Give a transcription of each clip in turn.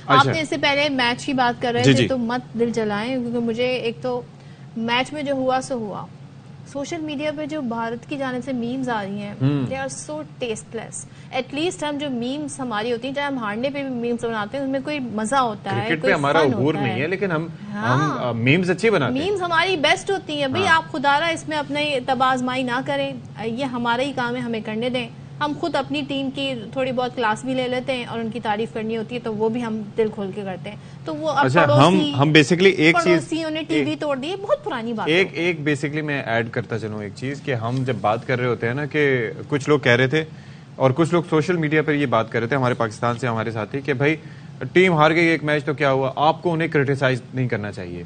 آپ نے اس سے پہلے میچ کی بات کر رہے تھے تو مت دل جلائیں، کیونکہ مجھے ایک تو میچ میں جو ہوا سو ہوا. سوشل میڈیا پہ جو بھارت کی جانب سے میمز آ رہی ہیں they are so tasteless. At least ہم جو میمز ہماری ہوتی ہیں، چاہے ہم ہارنے پہ بھی میمز بناتے ہیں، ان میں کوئی مزہ ہوتا ہے، کرکٹ پہ ہمارا عبور نہیں ہے، لیکن ہم میمز اچھی بناتے ہیں. میمز ہماری بیسٹ ہوتی ہیں. بھئی آپ خدا رہا اس میں اپنے تباہ آزمائی نہ کریں، یہ ہمارا ہی کام ہے، ہمیں کرنے دیں. ہم خود اپنی ٹیم کی تھوڑی بہت کلاس بھی لے لیتے ہیں اور ان کی تعریف کرنی ہوتی ہے تو وہ بھی ہم دل کھول کے کرتے ہیں. تو وہ ہم بیسیکلی ایک چیز، پڑوسیوں نے ٹی وی توڑ دی، بہت پرانی بات ہے. ایک بیسیکلی میں ایڈ کرتا چلوں ایک چیز کہ ہم جب بات کر رہے ہوتے ہیں نا کہ کچھ لوگ کہہ رہے تھے اور کچھ لوگ سوشل میڈیا پر یہ بات کر رہے تھے ہمارے پاکستان سے ہمارے ساتھی کہ بھائی ٹیم ہار گئی ایک میچ تو کیا ہوا، آپ کو انہیں کرٹیسائز نہیں کرنا چاہیے.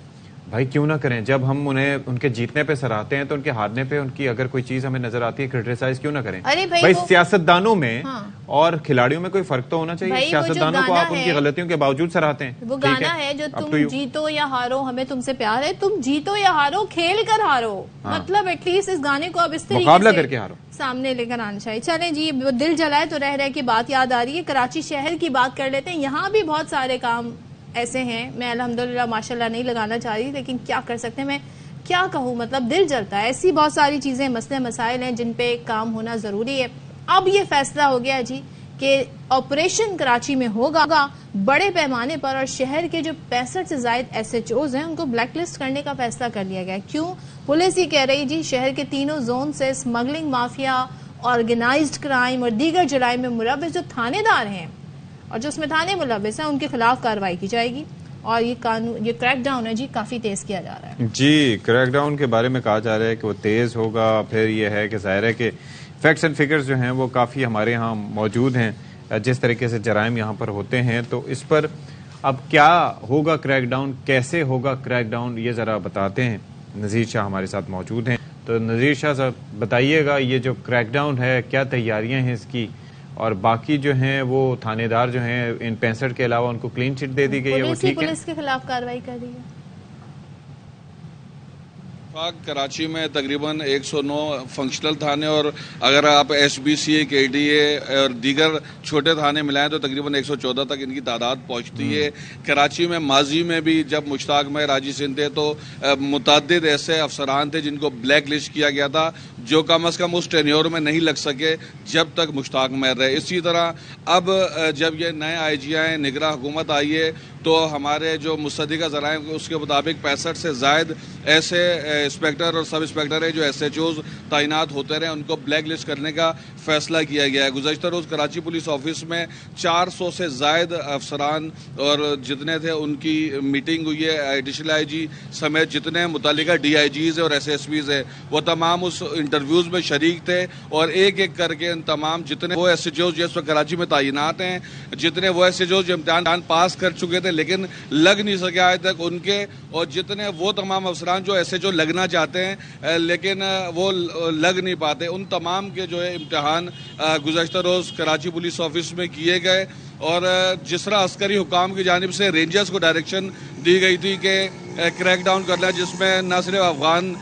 بھائی کیوں نہ کریں، جب ہم انہیں ان کے جیتنے پہ سراہتے ہیں تو ان کے ہارنے پہ ان کی اگر کوئی چیز ہمیں نظر آتی ہے کرٹیسائز کیوں نہ کریں. بھائی سیاستدانوں میں اور کھلاڑیوں میں کوئی فرق تو ہونا چاہیے. سیاستدانوں کو آپ ان کی غلطیوں کے باوجود سراہتے ہیں. وہ گانا ہے جو تم جیتو یا ہارو ہمیں تم سے پیار ہے، تم جیتو یا ہارو کھیل کر ہارو. مطلب ایٹ لیسٹ اس گانے کو اب اس طریقے مقابلہ کر کے ہارو سامنے لے کر آنا چاہیے. چلیں جی، دل جلائے تو رہ کی بات یاد آ رہی ہے. کراچی شہر کی بات کر لیتے ہیں. یہاں بھی بہت سارے کام ایسے ہیں، میں الحمدللہ ماشاءاللہ نہیں لگانا چاہ رہی، لیکن کیا کر سکتے ہیں، میں کیا کہوں، مطلب دل جلتا ہے. ایسی بہت ساری چیزیں، مسئلے مسائل ہیں جن پہ کام ہونا ضروری ہے. اب یہ فیصلہ ہو گیا جی کہ آپریشن کراچی میں ہوگا بڑے پیمانے پر، اور شہر کے جو 65 سے زائد ایس ایچ اوز ہیں ان کو بلیک لسٹ کرنے کا فیصلہ کر لیا گیا. کیوں؟ پولیس یہ کہہ رہی جی شہر کے تینوں زون سے اسمگلنگ مافیا، آرگنائزڈ کرائم اور دیگر جرائم میں ملوث جو تھانے دار ہیں اور جو اس میں تھانے ملوث ہیں ان کے خلاف کارروائی کی جائے گی. اور یہ کریک ڈاؤن ہے جی کافی تیز کیا جا رہا ہے. جی کریک ڈاؤن کے بارے میں کہا جا رہا ہے کہ وہ تیز ہوگا. پھر یہ ہے کہ ظاہر ہے کہ فیکٹس اینڈ فگرز جو ہیں وہ کافی ہمارے ہاں موجود ہیں جس طریقے سے جرائم یہاں پر ہوتے ہیں. تو اس پر اب کیا ہوگا کریک ڈاؤن، کیسے ہوگا کریک ڈاؤن، یہ ذرا بتاتے ہیں. نذیر شاہ ہمارے ساتھ موجود ہیں. تو نذیر شاہ صاحب بتائیے گا یہ جو کریک ڈاؤن ہے کیا تیاریاں ہیں اس کی، اور باقی جو ہیں وہ تھانے دار جو ہیں ان 65 کے علاوہ ان کو کلین چٹ دے دی گئی ہے، وہ ٹھیک ہے؟ پولیس کے خلاف کارروائی کر رہی ہے. کراچی میں تقریباً 109 فنکشنل تھانے، اور اگر آپ ایس بی سی اے، کے ڈی اے اور دیگر چھوٹے تھانے ملائیں تو تقریباً 114 تک ان کی تعداد پہنچتی ہے. کراچی میں ماضی میں بھی جب مشتاق مہر راجی سندھ تھے تو متعدد ایسے افسران تھے جن کو بلیک لسٹ کیا گیا تھا، جو کم از کم اس ٹینیور میں نہیں لگ سکے جب تک مشتاق مہر رہے. اسی طرح اب جب یہ نئے آئی جی آئے، نگراں حکومت آئی ہے، تو ہمارے جو مصدقہ ذرائع اس کے مطابق 65 سے زائد ایسے انسپیکٹر اور سب انسپیکٹر ہیں جو ایس ایچ اوز تعینات ہوتے رہے، ان کو بلیک لسٹ کرنے کا فیصلہ کیا گیا ہے. گزشتہ روز کراچی پولیس آفس میں 400 سے زائد افسران اور جتنے تھے ان کی میٹنگ ہوئی ہے. ایڈیشنل آئی جی سمیت جتنے متعلقہ ڈی آئی جیز اور ایس ایس پیز ہیں وہ تمام اس انٹرویوز میں شریک تھے، اور ایک ایک کر کے ان تمام جتنے وہ ایس ایچ اوز جو اس وقت کراچی میں تعینات ہیں، جتنے وہ ایس ایچ اوز جو امتحان پاس کر چکے تھے لیکن لگ نہیں سکے آج تک ان کے، اور جتنے وہ تمام افسران جو ایسے جو لگنا چاہتے ہیں لیکن وہ لگ نہیں پاتے، ان تمام کے جو ہے امتحان گزشتہ روز کراچی پولیس آفس میں کیے گئے. اور جس طرح عسکری حکام کی جانب سے رینجرز کو ڈائریکشن دی گئی تھی کہ کریک ڈاؤن کرنا، جس میں نہ صرف افغان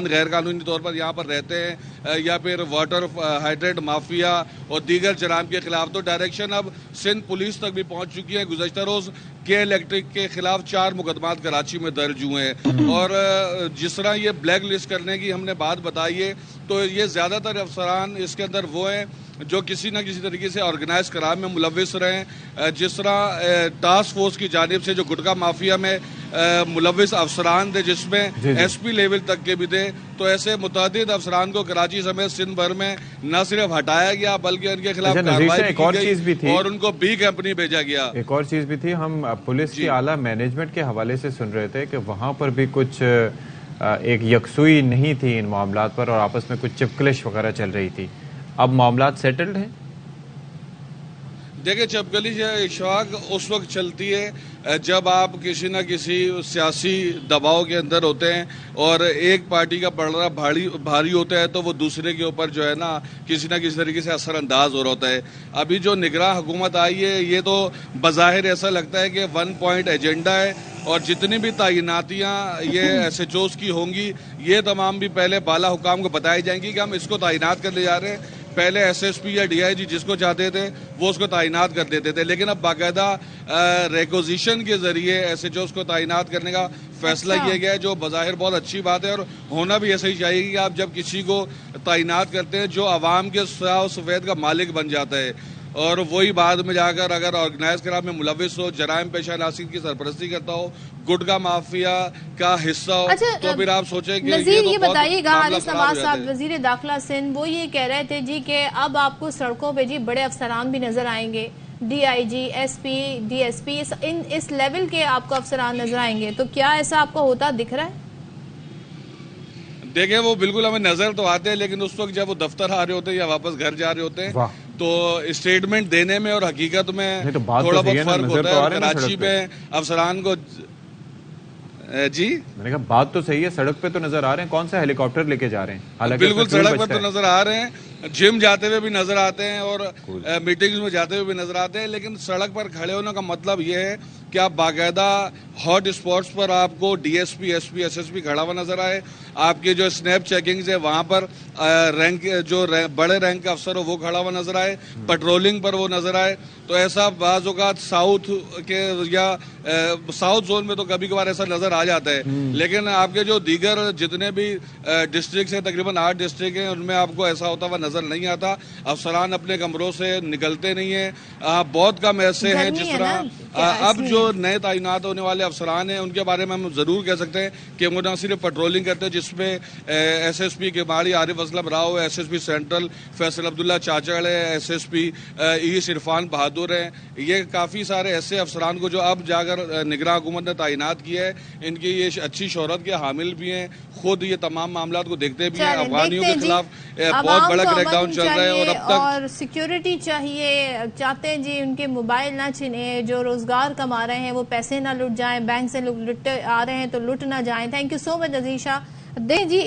غیر قانونی طور پر یہاں پر رہتے ہیں یا پھر واٹر ہائیڈرینٹ مافیا اور دیگر جرائم کے خلاف، تو ڈائریکشن اب سندھ پولیس تک بھی پہنچ چکی ہے. گزشتہ روز کے الیکٹرک کے خلاف 4 مقدمات کراچی میں درج ہوئے ہیں. اور جس طرح یہ بلیک لسٹ کرنے کی ہم نے بات بتائی ہے تو یہ زیادہ تر افسران اس کے اندر وہ ہیں جو کسی نہ کسی طریقے سے آرگنائز کرائم میں ملوث رہے. جس طرح ٹاسک فورس کی جانب سے جو گٹکا مافیا میں ملوث افسران تھے جس میں ایس پی لیول تک کے بھی تھے، تو ایسے متعدد افسران کو کراچی سمیت سندھ بھر میں نہ صرف ہٹایا گیا بلکہ ان کے خلاف کارروائی کی گئی اور ان کو بی کیمپنی بھیجا گیا. ایک اور چیز بھی تھی، ہم پولیس کی اعلیٰ مینجمنٹ کے حوالے سے سن رہے تھے کہ وہاں پر بھی کچھ ایک یکسوئی نہیں تھی ان معاملات پر اور آپس میں کچھ چپکلش وغیرہ چل رہی تھی. اب معاملات سیٹلڈ ہیں؟ دیکھیں چپکلی اشفاق اس وقت چلتی ہے جب آپ کسی نہ کسی سیاسی دباؤ کے اندر ہوتے ہیں اور ایک پارٹی کا پلڑا بھاری ہوتا ہے تو وہ دوسرے کے اوپر جو ہے نا کسی نہ کسی طریقے سے اثر انداز ہو رہا ہوتا ہے. ابھی جو نگراں حکومت آئی ہے یہ تو بظاہر ایسا لگتا ہے کہ 1 پوائنٹ ایجنڈا ہے، اور جتنی بھی تعیناتیاں یہ ایس ایچ اوز کی ہوں گی یہ تمام بھی پہلے بالا حکام کو بتائی جائیں گی کہ ہم اس کو تعینات کرنے جا رہے ہیں، پہلے ایس ایس پی یا ڈی آئی جی جس کو چاہتے تھے وہ اس کو تعینات کر دیتے تھے، لیکن اب باقاعدہ ریکوزیشن کے ذریعے ایس ایچ اوز کو تعینات کرنے کا فیصلہ کیا گیا ہے، جو بظاہر بہت اچھی بات ہے اور ہونا بھی ایسا ہی چاہیے کہ آپ جب کسی کو تعینات کرتے ہیں جو عوام کے سیاہ و سفید کا مالک بن جاتا ہے اور وہی بعد میں جا کر اگر آرگنائز کرائم میں ملوث ہو، جرائم پیشہ عناصر کی سرپرستی کرتا ہو، گٹکا مافیا کا حصہ ہو، تو پھر آپ سوچیں کہ نذیر یہ بتائیے گا، معاملہ حارث خراب نواز ہو صاحب جاتا ہے۔ وزیر داخلہ سندھ وہ یہ کہہ رہے تھے جی کہ اب آپ کو سڑکوں پہ جی بڑے افسران بھی نظر آئیں گے، D I G, S P, D S P, اس لیول کے آپ کو افسران نظر آئیں گے، تو کیا ایسا آپ کو ہوتا دکھ رہا ہے؟ دیکھیں وہ بالکل ہمیں نظر تو آتے ہیں، لیکن اس وقت جب وہ دفتر آ رہے ہوتے ہیں یا واپس گھر جا رہے ہوتے ہیں تو اسٹیٹمنٹ دینے میں اور حقیقت میں تھوڑا بہت فرق ہوتا ہے۔ اور کراچی میں افسران کو جی میں نے کہا بات تو صحیح ہے، سڑک پہ تو نظر آ رہے ہیں، کون سا ہیلی کاپٹر لے کے جا رہے ہیں؟ بالکل سڑک پر تو نظر آ رہے ہیں، جم جاتے ہوئے بھی نظر آتے ہیں اور میٹنگز میں جاتے ہوئے بھی نظر آتے ہیں، لیکن سڑک پر کھڑے ہونے کا مطلب یہ ہے کہ آپ باقاعدہ ہاٹ اسپاٹس پر آپ کو D S P, S P, S S پی کھڑا ہوا نظر آئے، آپ کے جو سنیپ چیکنگز ہے وہاں پر رینک جو بڑے رینک کا افسر ہو وہ کھڑا ہوا نظر آئے، پیٹرولنگ پر وہ نظر آئے۔ تو ایسا بعض اوقات ساؤتھ کے یا ساؤتھ زون میں تو کبھی کبھار ایسا نظر آ جاتا ہے، لیکن آپ کے جو دیگر جتنے بھی ڈسٹرکٹس ہیں، تقریباً 8 ڈسٹرکٹ ہیں، ان میں آپ کو ایسا ہوتا ہوا نظر نہیں آتا۔ افسران اپنے کمروں سے نکلتے نہیں ہیں، بہت کم ایسے ہیں جس طرح اب جو نئے تعینات ہونے والے افسران ہیں ان کے بارے میں ہم ضرور کہہ سکتے ہیں کہ وہ نہ صرف پیٹرولنگ کرتے ہیں، جس میں ایس ایس پی کے باری عارف اسلم راؤ ہے، S S P central Faisal Abdullah Chachar ہے، S S P S Irfan Bahadur ہیں، یہ کافی سارے ایسے افسران کو جو اب جا کر نگراں حکومت نے تعینات کیا ہے، ان کی یہ اچھی شہرت کے حامل بھی ہیں، خود یہ تمام معاملات کو دیکھتے بھی ہیں۔ افغانیوں کے خلاف بہت بڑا کریک ڈاؤن چل رہا ہے اور اب تک اور سیکیورٹی چاہیے، چاہتے ہیں جی ان کے موبائل نہ چھنے، جو روزگار کما رہے ہیں وہ پیسے نہ لٹ جائیں، بینک سے لٹ آ رہے ہیں تو لٹ نہ جائیں۔ تھینک یو سو مچ عزیز شاہ۔ دیں جی